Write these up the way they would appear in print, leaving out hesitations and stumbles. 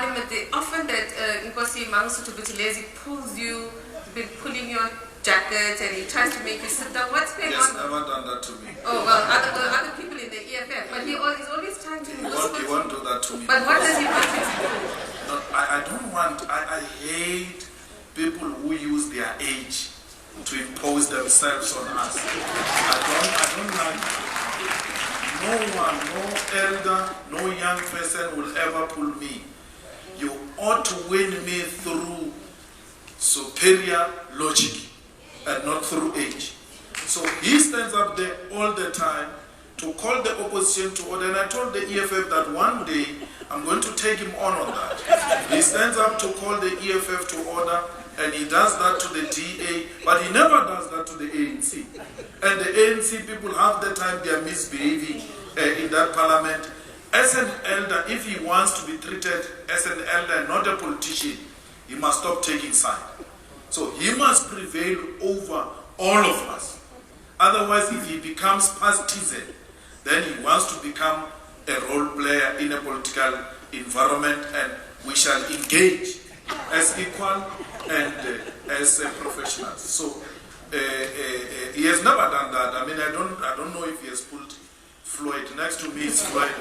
Parliament, they often that Nkosi Mangosuthu Buthelezi pulls you, been pulling your jacket, and he tries to make you sit down. What's going on? He has never done that to me. Oh, well, other people in the EFF, but he's always trying to He won't do that to me. But what does he want you to do? No, I don't want, I hate people who use their age to impose themselves on us. I don't like that. No one, no elder, no young person will ever pull me. You ought to win me through superior logic and not through age. So he stands up there all the time to call the opposition to order, and I told the EFF that one day I'm going to take him on that. He stands up to call the EFF to order, and he does that to the DA, but he never does that to the ANC. And the ANC people, half the time they are misbehaving in that parliament. As an elder, if he wants to be treated as an elder and not a politician, he must stop taking side. So he must prevail over all of us. Otherwise, if he becomes partisan, then he wants to become a role player in a political environment, and we shall engage as equal and as professionals. So he has never done that. I mean, I don't know if he has pulled Floyd. Next to me is Floyd.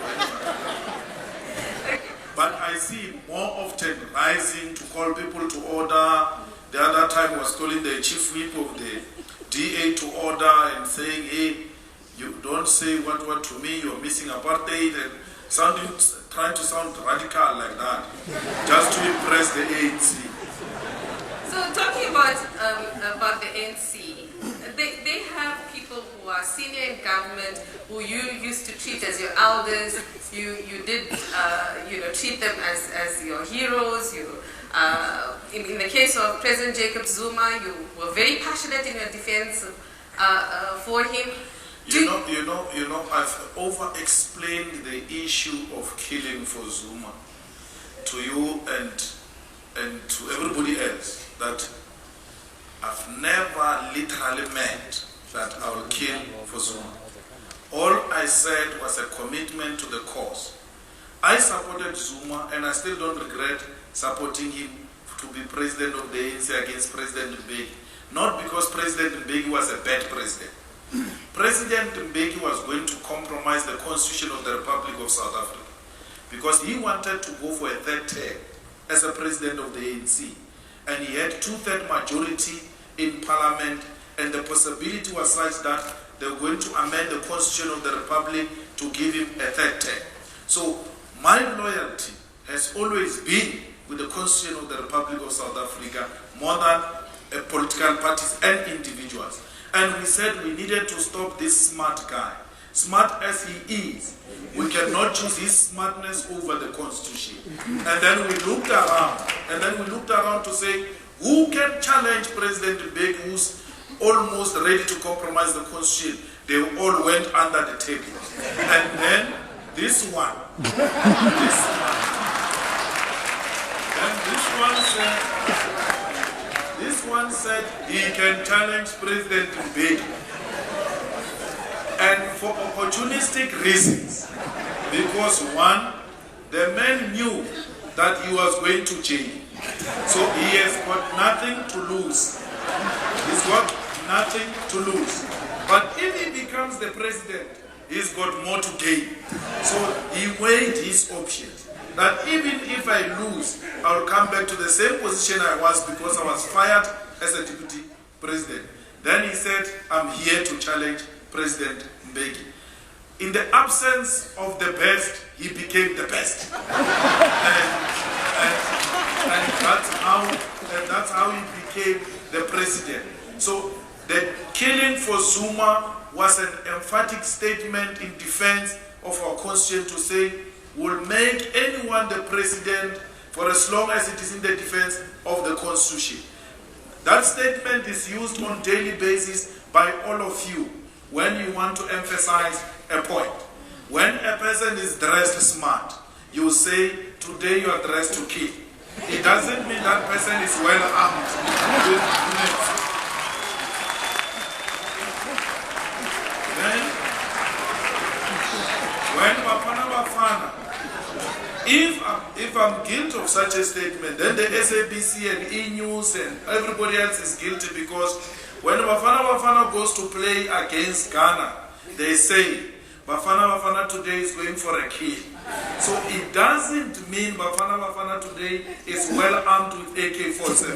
But I see him more often rising to call people to order. The other time was calling the chief whip of the DA to order and saying, hey, you don't say what to me, you're missing apartheid, and trying to sound radical like that, just to impress the ANC. So talking about the ANC, they have people who are senior in government who you used to treat as your elders. You did treat them as your heroes. In the case of President Jacob Zuma, you were very passionate in your defense for him. You know, I've over-explained the issue of killing for Zuma to you and to everybody else, that I've never literally meant that I will kill for Zuma. All I said was a commitment to the cause. I supported Zuma, and I still don't regret supporting him to be president of the ANC against President Mbeki. Not because President Mbeki was a bad president. President Mbeki was going to compromise the constitution of the Republic of South Africa because he wanted to go for a third term as a president of the ANC, and he had two-thirds majority in parliament, and the possibility was such that they were going to amend the constitution of the Republic to give him a third term. So my loyalty has always been with the constitution of the Republic of South Africa more than political parties and individuals. And we said we needed to stop this smart guy. Smart as he is, we cannot choose his smartness over the constitution. And then we looked around to say, who can challenge President Mbeki, who's almost ready to compromise the constitution? They all went under the table. And then this one said he can challenge President Mbeki. And for opportunistic reasons, because one, the man knew that he was going to jail. So he has got nothing to lose. He's got nothing to lose. But if he becomes the president, he's got more to gain. So he weighed his options. That even if I lose, I'll come back to the same position I was because I was fired as a deputy president. Then he said, I'm here to challenge President Mbeki. In the absence of the best, he became the best. and that's how he became the president. So the killing for Zuma was an emphatic statement in defense of our constitution to say, we'll make anyone the president for as long as it is in the defense of the constitution. That statement is used on a daily basis by all of you when you want to emphasize a point. When a person is dressed smart, you say, today you are dressed to kill. It doesn't mean that person is well armed with bullets. Then, when Bafana Bafana If I'm guilty of such a statement, then the SABC and E-News and everybody else is guilty, because when Bafana goes to play against Ghana, they say Bafana today is going for a kill. So it doesn't mean Bafana today is well armed with AK-47.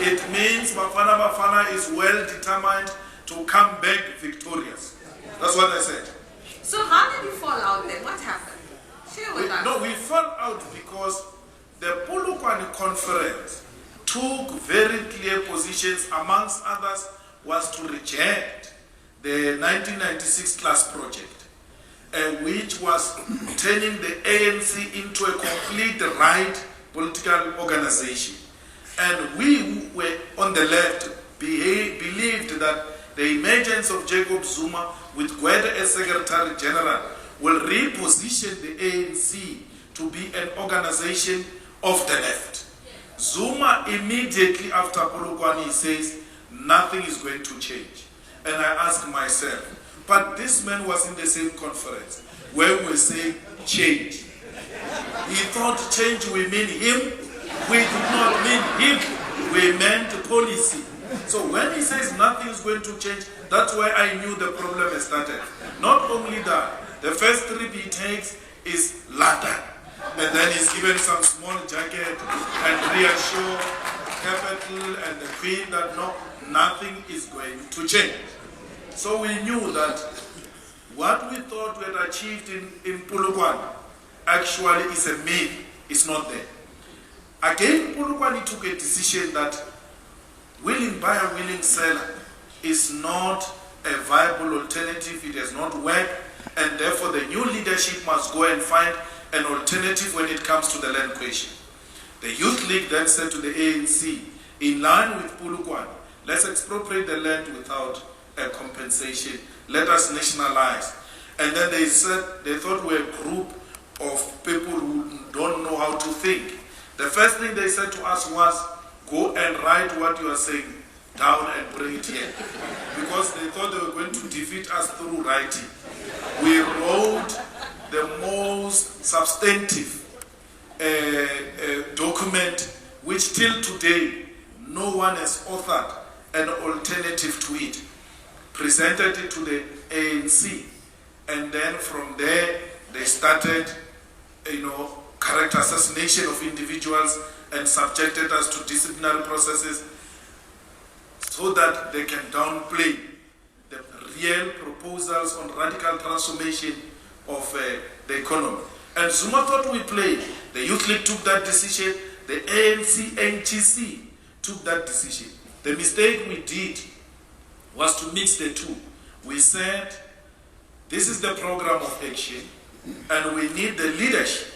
It means Bafana is well determined to come back victorious. That's what I said. So how did you fall out then? What happened? Share with us. No, we fell out because the Polokwane conference took very clear positions. Amongst others was to reject the 1996 class project, which was turning the ANC into a complete right political organization. And we who were on the left believed that the emergence of Jacob Zuma with Gwede as Secretary General will reposition the ANC to be an organization of the left. Zuma immediately after Polokwane says nothing is going to change. And I asked myself, but this man was in the same conference where we were saying change. He thought change we mean him. We did not mean him. We meant policy. So when he says nothing is going to change, that's why I knew the problem has started. Not only that, the first trip he takes is London. And then he's given some small jacket and reassure capital and the Queen that no, nothing is going to change. So we knew that what we thought we had achieved in Polokwane actually is a myth, it's not there. Again, Polokwane took a decision that willing buyer, willing seller is not a viable alternative. It has not worked, and therefore the new leadership must go and find an alternative when it comes to the land question. The Youth League then said to the ANC, in line with Polokwane, let's expropriate the land without a compensation. Let us nationalize. And then they said they thought we were a group of people who don't know how to think. The first thing they said to us was, go and write what you are saying down and bring it here. Because they thought they were going to defeat us through writing. We wrote the most substantive document which till today no one has authored an alternative to it. Presented it to the ANC, and then from there they started, character assassination of individuals and subjected us to disciplinary processes so that they can downplay the real proposals on radical transformation of the economy. And Zuma thought we played. The Youth League took that decision. The ANC, NGC took that decision. The mistake we did was to mix the two. We said, this is the program of action, and we need the leadership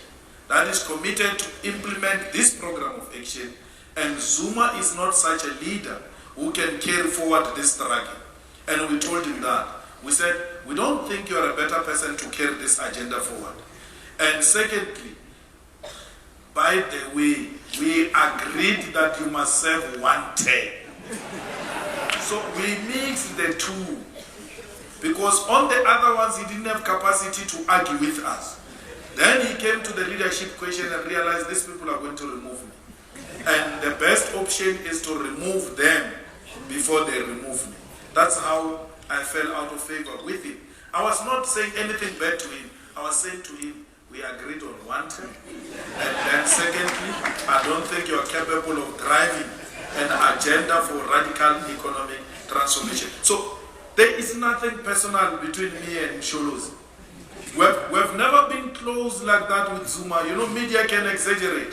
that is committed to implement this program of action, and Zuma is not such a leader who can carry forward this struggle. And we told him that. We said, we don't think you are a better person to carry this agenda forward. And secondly, by the way, we agreed that you must serve one term. So we mixed the two, because on the other ones he didn't have capacity to argue with us. Then he came to the leadership question and realized these people are going to remove me. And the best option is to remove them before they remove me. That's how I fell out of favor with him. I was not saying anything bad to him. I was saying to him, we agreed on one term. And then secondly, I don't think you are capable of driving an agenda for radical economic transformation. So there is nothing personal between me and Sholozi. We've never been close like that with Zuma. Media can exaggerate.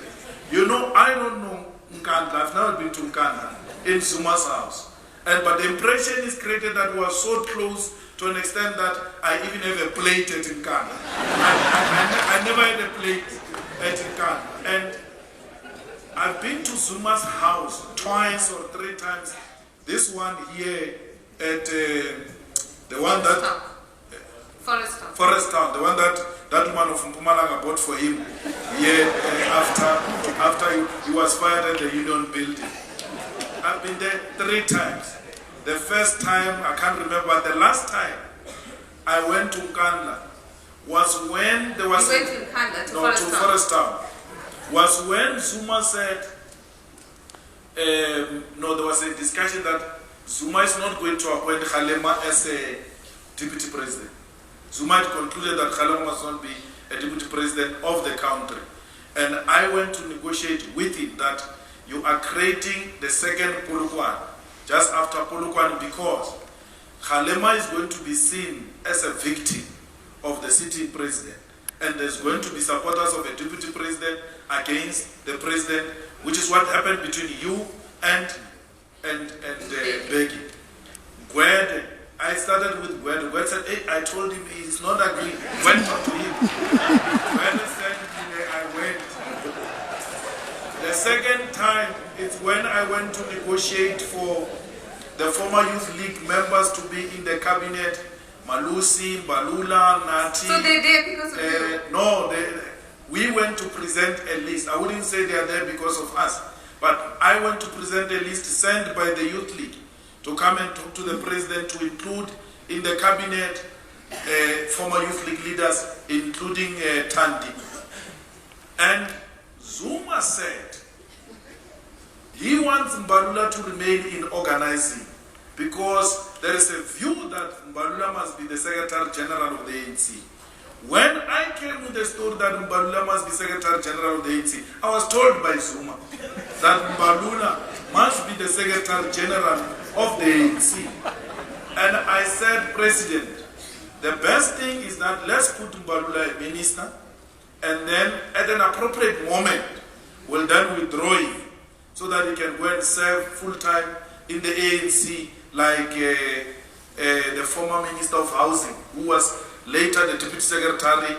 I don't know Nkandla. I've never been to Nkandla in Zuma's house. But the impression is created that we are so close to an extent that I even have a plate at Nkandla. I never had a plate at Nkandla. And I've been to Zuma's house twice or three times. This one here at the one that... Forest Town, the one that woman of Mpumalanga bought for him after he was fired at the Union Building. I've been there 3 times. The first time, I can't remember, the last time I went to Nkandla was when there was... You went to Nkandla, to No, Forest to Town. Forest Town. Was when Zuma said, no, there was a discussion that Zuma is not going to appoint Malema as a deputy president. Zuma had concluded that Malema must not be a deputy president of the country. And I went to negotiate with him that you are creating the second Polokwane, just after Polokwane, because Malema is going to be seen as a victim of the sitting president. And there's going to be supporters of a deputy president against the president, which is what happened between you and Beki. Gwede, I started with Gwede. Gwede said, hey, I told him he's not agreeing. Went up to him. Gwede said, I went. The second time, it's when I went to negotiate for the former Youth League members to be in the cabinet. Malusi, Balula, Nati. So they're there because of you? No, we went to present a list. I wouldn't say they are there because of us, but I went to present a list sent by the Youth League to come and talk to the president to include in the cabinet former Youth League leaders, including Tandi. And Zuma said he wants Mbalula to remain in organizing, because there is a view that Mbalula must be the Secretary General of the ANC. When I came with the story that Mbalula must be Secretary General of the ANC, I was told by Zuma that Mbalula must be the Secretary General of the ANC. And I said, President, the best thing is that let's put Mbalula a minister, and then at an appropriate moment, we'll then withdraw him so that he can go and serve full-time in the ANC, like the former Minister of Housing, who was later the Deputy Secretary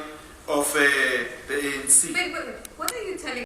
of the ANC. But what are you telling